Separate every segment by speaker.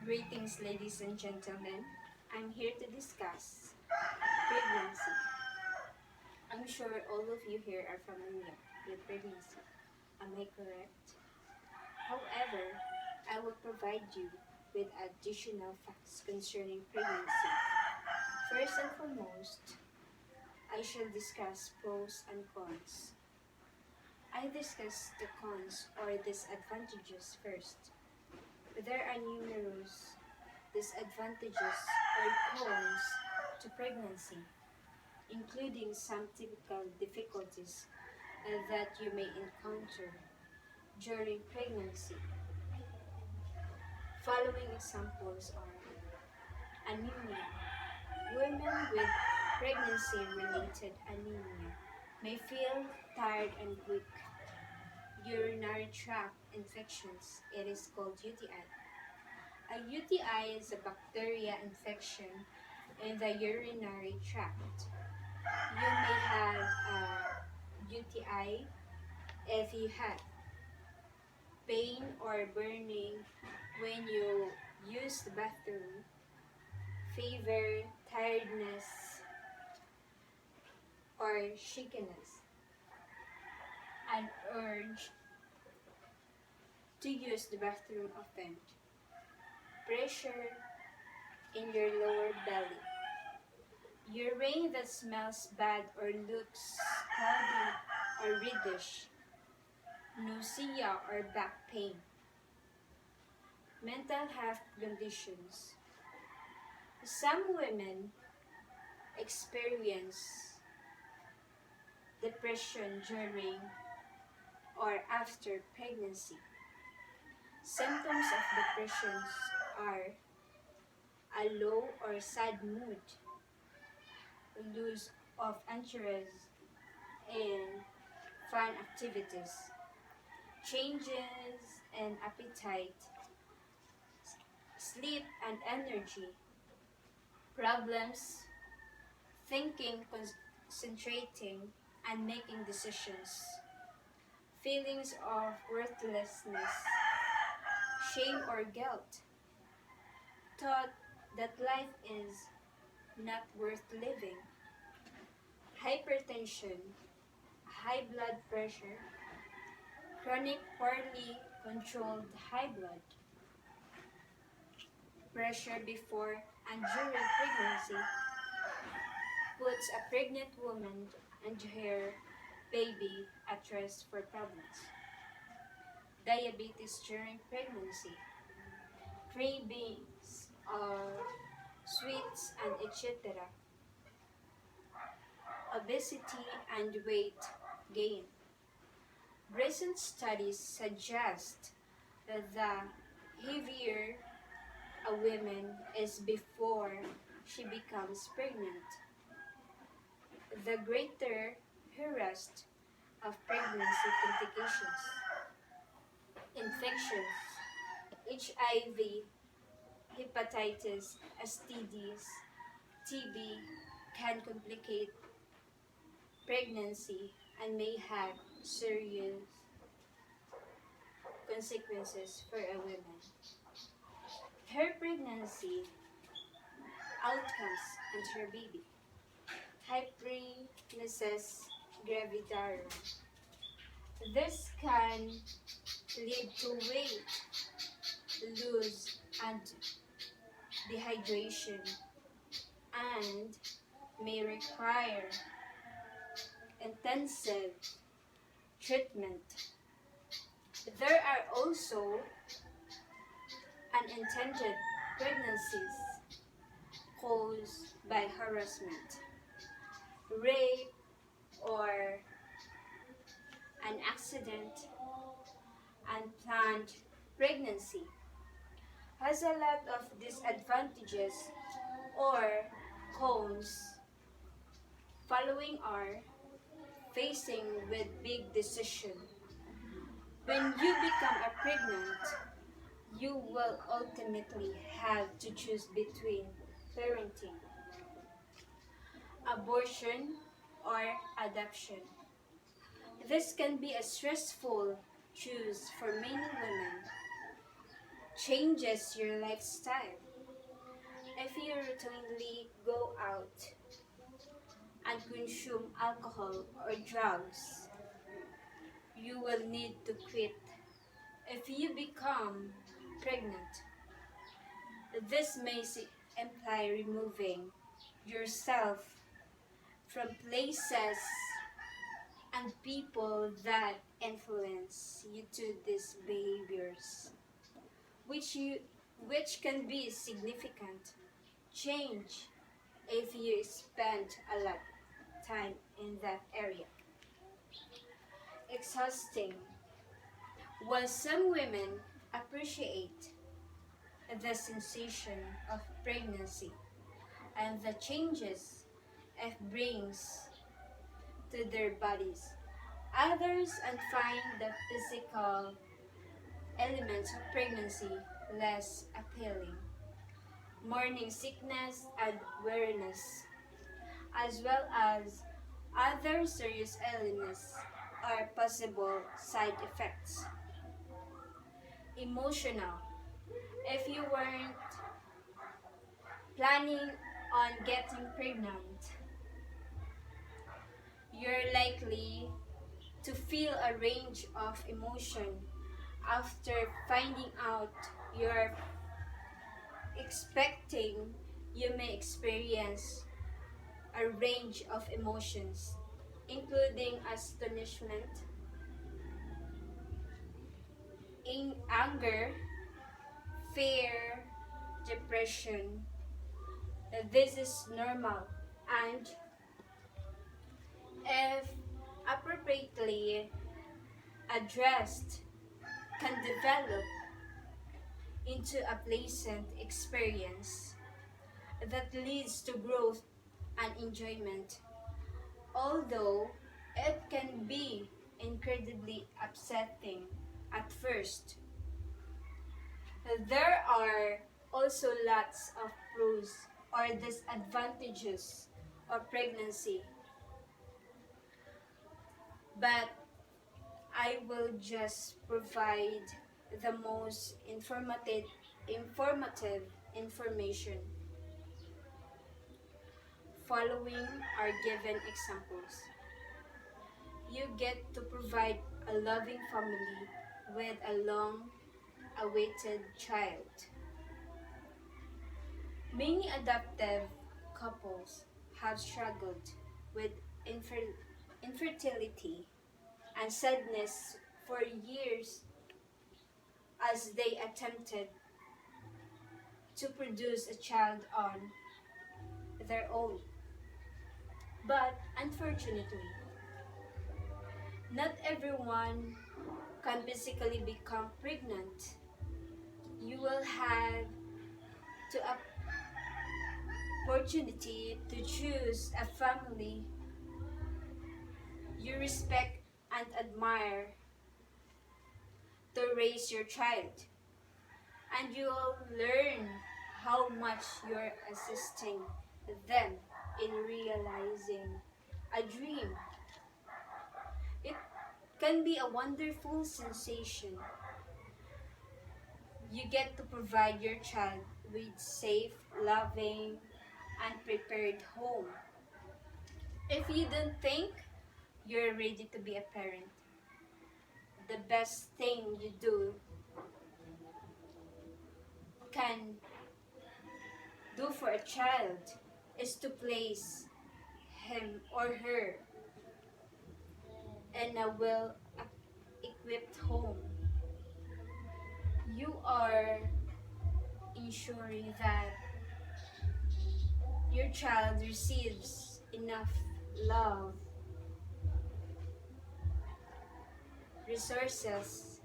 Speaker 1: Greetings, ladies and gentlemen. I'm here to discuss pregnancy. I'm sure all of you here are familiar with pregnancy. Am I correct? However, I will provide you with additional facts concerning pregnancy. First and foremost, I shall discuss pros and cons. I discuss the cons or disadvantages first. There are numerous disadvantages or cons to pregnancy, including some typical difficulties that you may encounter during pregnancy. Following examples are anemia. Women with pregnancy-related anemia may feel tired and weak. Urinary tract infections, it is called UTI. A UTI is a bacteria infection in the urinary tract. You may have a UTI if you have pain or burning when you use the bathroom, fever, tiredness, or shakiness, an urge to use the bathroom often, pressure in your lower belly, urine that smells bad or looks cloudy or reddish, nausea or back pain, mental health conditions. Some women experience depression during or after pregnancy. Symptoms of depression are a low or sad mood, loss of interest in fun activities, changes in appetite, sleep and energy, problems thinking, concentrating, and making decisions, feelings of worthlessness, shame or guilt, thought that life is not worth living, hypertension, high blood pressure, chronic poorly controlled high blood pressure before and during pregnancy puts a pregnant woman and her baby at risk for problems. Diabetes during pregnancy, cravings of sweets and etc. Obesity and weight gain. Recent studies suggest that the heavier a woman is before she becomes pregnant, the greater her risk of pregnancy complications. Infections, HIV, hepatitis, STDs, TB can complicate pregnancy and may have serious consequences for a woman. Her pregnancy outcomes and her baby. Hyperemesis gravidarum. This can lead to weight loss and dehydration and may require intensive treatment. There are also unintended pregnancies caused by harassment, rape, or an accident. Unplanned pregnancy has a lot of disadvantages or cons. Following are facing with big decision. When you become a pregnant, you will ultimately have to choose between parenting, abortion, or adoption. This can be a stressful choice for many women. changes your lifestyle. If you routinely go out and consume alcohol or drugs, you will need to quit. If you become pregnant, this may imply removing yourself from places and people that influence you to these behaviors, which can be significant change if you spend a lot of time in that area. Exhausting. While some women appreciate the sensation of pregnancy and the changes it brings to their bodies, others and find the physical elements of pregnancy less appealing. Morning sickness and weariness, as well as other serious illness, are possible side effects. Emotional. If you weren't planning on getting pregnant, you're likely to feel a range of emotion after finding out you're expecting. You may experience a range of emotions, including astonishment, anger, fear, depression. This is normal, and if appropriately addressed, can develop into a pleasant experience that leads to growth and enjoyment. Although it can be incredibly upsetting at first, there are also lots of pros or disadvantages of pregnancy, but I will just provide the most informative information. Following are given examples. You get to provide a loving family with a long-awaited child. Many adoptive couples have struggled with infertility and sadness for years as they attempted to produce a child on their own. But unfortunately, not everyone can physically become pregnant. You will have the opportunity to choose a family you respect and admire to raise your child, and you'll learn how much you're assisting them in realizing a dream. It can be a wonderful sensation. You get to provide your child with safe, loving, and prepared home. If you don't think you're ready to be a parent, the best thing you can do for a child is to place him or her in a well-equipped home. You are ensuring that your child receives enough love, resources,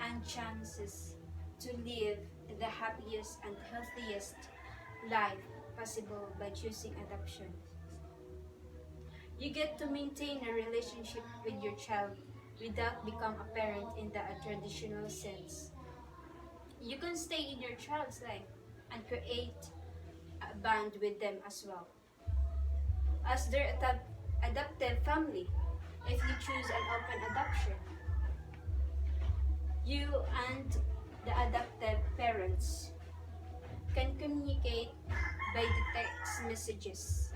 Speaker 1: and chances to live the happiest and healthiest life possible by choosing adoption. You get to maintain a relationship with your child without become a parent in the traditional sense. You can stay in your child's life and create a bond with them as well as their adoptive family. If you choose an open adoption, you and The adoptive parents can communicate by the text messages,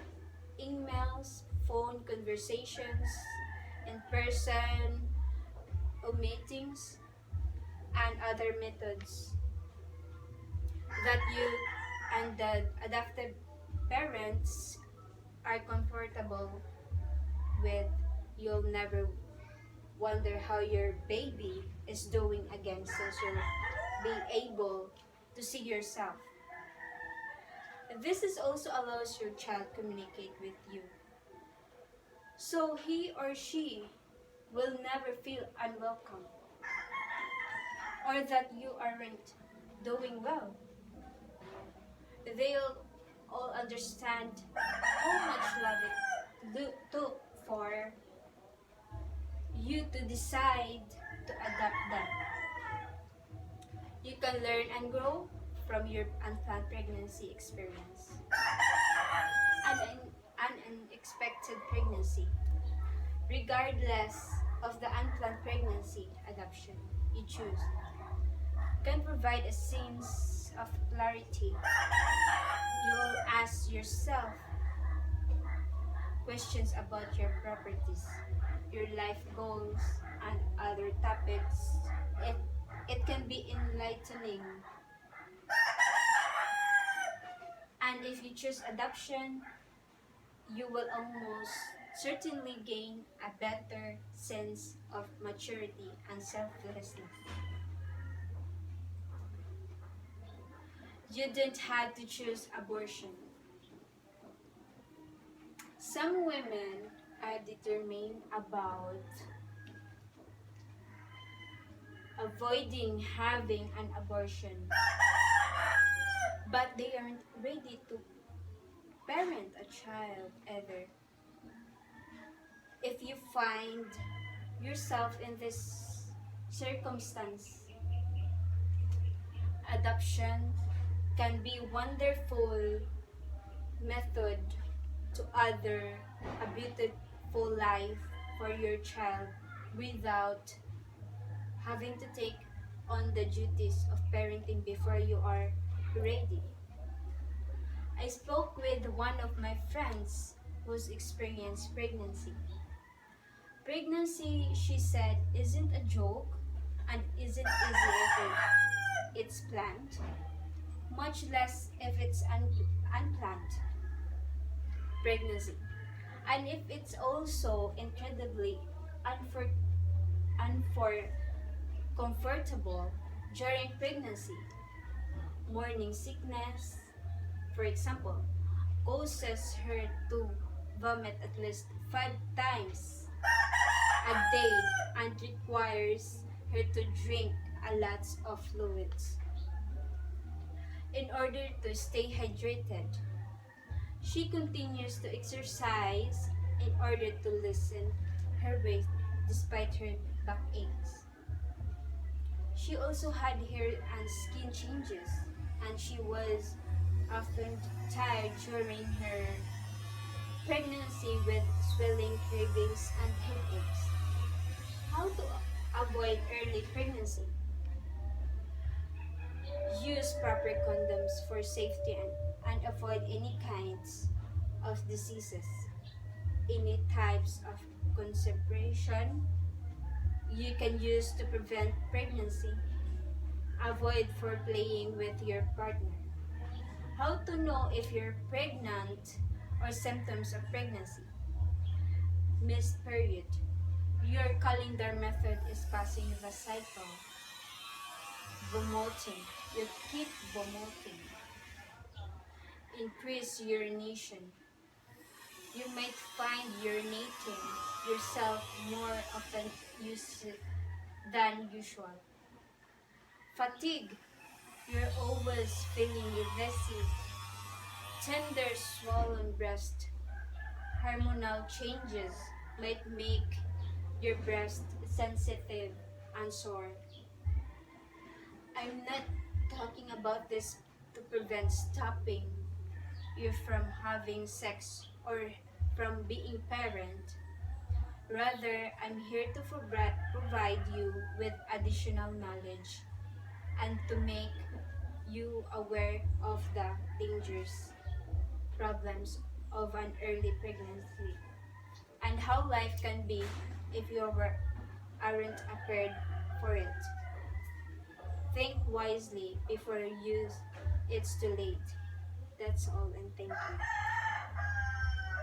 Speaker 1: emails, phone conversations, in-person meetings, and other methods that you and the adoptive parents are comfortable with. You'll never wonder how your baby is doing again, since you'll be able to see yourself. This is also allows your child communicate with you, so he or she will never feel unwelcome or that you aren't doing well. They'll all understand how much love it took for you to decide to adopt them. You can learn and grow from your unplanned pregnancy experience. An unexpected pregnancy. Regardless of the unplanned pregnancy adoption you choose, can provide a sense of clarity. You will ask yourself questions about your properties, your life goals, and other topics. It can be enlightening. And if you choose adoption, you will almost certainly gain a better sense of maturity and selflessness. You didn't have to choose abortion. Some women are determined about avoiding having an abortion, but they aren't ready to parent a child either. If you find yourself in this circumstance, adoption can be wonderful method to other a beautiful life for your child without having to take on the duties of parenting before you are ready. I spoke with one of my friends who's experienced pregnancy. Pregnancy, she said, isn't a joke and isn't easy if it's planned, much less if it's unplanned pregnancy. And if it's also incredibly unfor comfortable during pregnancy. Morning sickness, for example, causes her to vomit at least 5 times a day and requires her to drink a lot of fluids in order to stay hydrated. She continues to exercise in order to loosen her waist despite her backaches. She also had hair and skin changes, and she was often tired during her pregnancy with swelling, cravings, and headaches. How to avoid early pregnancy? Use proper condoms for safety and avoid any kinds of diseases. Any types of contraception you can use to prevent pregnancy. Avoid foreplaying with your partner. How to know if you're pregnant or symptoms of pregnancy. Missed period. Your calendar method is passing the cycle. Vomiting. You keep vomiting. Increase urination. You might find urinating yourself more often than usual. Fatigue. You're always feeling dizzy. Tender swollen breast. Hormonal changes might make your breast sensitive and sore. I'm not talking about this to prevent stopping you from having sex or from being parent. Rather, I'm here to provide you with additional knowledge and to make you aware of the dangers, problems of an early pregnancy, and how life can be if you aren't prepared for it. Think wisely before it's too late. That's all, and thank you.